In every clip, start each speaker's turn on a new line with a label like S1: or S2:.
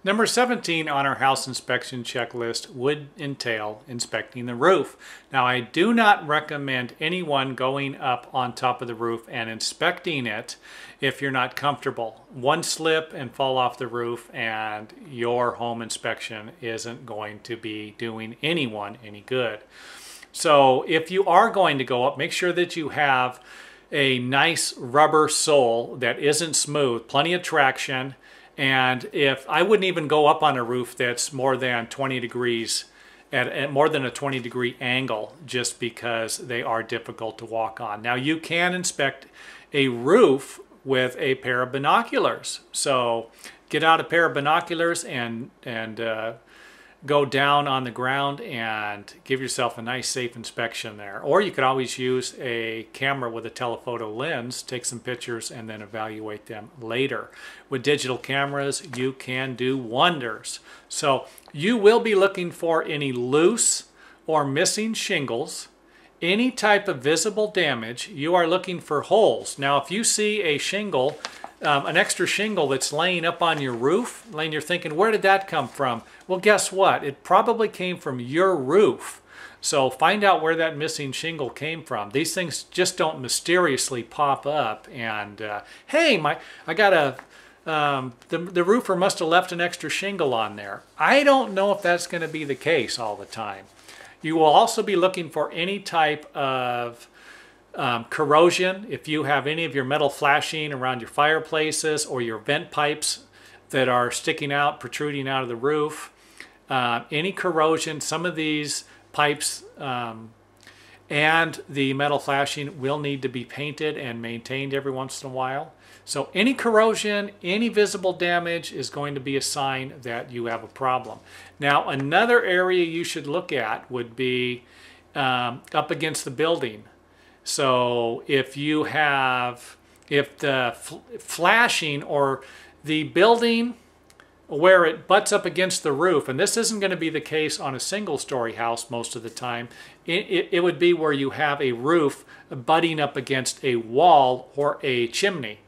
S1: Number 17 on our house inspection checklist would entail inspecting the roof. Now, I do not recommend anyone going up on top of the roof and inspecting it if you're not comfortable. One slip and fall off the roof and your home inspection isn't going to be doing anyone any good. So if you are going to go up, make sure that you have a nice rubber sole that isn't smooth, plenty of traction. And if I wouldn't even go up on a roof that's more than 20 degrees, at more than a 20-degree angle, just because they are difficult to walk on. Now, you can inspect a roof with a pair of binoculars. So get out a pair of binoculars and go down on the ground and give yourself a nice safe inspection there. Or you could always use a camera with a telephoto lens, take some pictures and then evaluate them later. With digital cameras, you can do wonders. So you will be looking for any loose or missing shingles, any type of visible damage. You are looking for holes. Now, if you see a shingle, an extra shingle that's laying up on your roof, and you're thinking, where did that come from? Well, guess what? It probably came from your roof. So find out where that missing shingle came from. These things just don't mysteriously pop up and, hey, I got the roofer must have left an extra shingle on there. I don't know if that's going to be the case all the time. You will also be looking for any type of corrosion. If you have any of your metal flashing around your fireplaces or your vent pipes that are sticking out, protruding out of the roof, any corrosion, some of these pipes and the metal flashing will need to be painted and maintained every once in a while. So any corrosion, any visible damage is going to be a sign that you have a problem. Now, another area you should look at would be up against the building. So if the flashing or the building where it butts up against the roof, and this isn't going to be the case on a single-story house most of the time, it would be where you have a roof butting up against a wall or a chimney.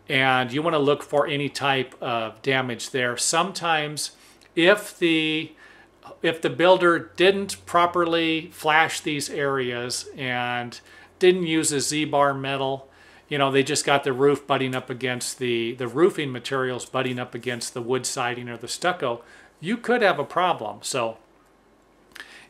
S1: And you want to look for any type of damage there. Sometimes if the builder didn't properly flash these areas and didn't use a Z-bar metal, you know, they just got the roof butting up against the roofing materials butting up against the wood siding or the stucco, you could have a problem. So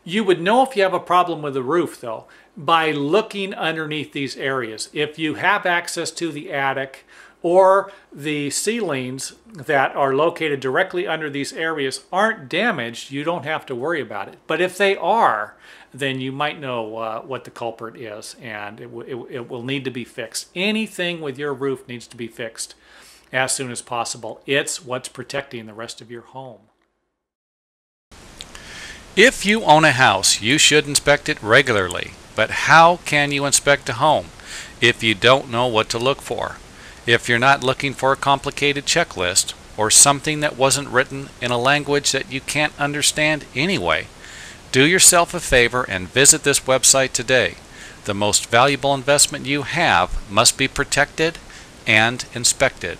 S1: you would know if you have a problem with the roof, though, by looking underneath these areas. If you have access to the attic or the ceilings that are located directly under these areas aren't damaged, you don't have to worry about it. But if they are, then you might know what the culprit is, and it will need to be fixed. Anything with your roof needs to be fixed as soon as possible. It's what's protecting the rest of your home.
S2: If you own a house, you should inspect it regularly. But how can you inspect a home if you don't know what to look for? If you're not looking for a complicated checklist or something that wasn't written in a language that you can't understand anyway, do yourself a favor and visit this website today. The most valuable investment you have must be protected and inspected.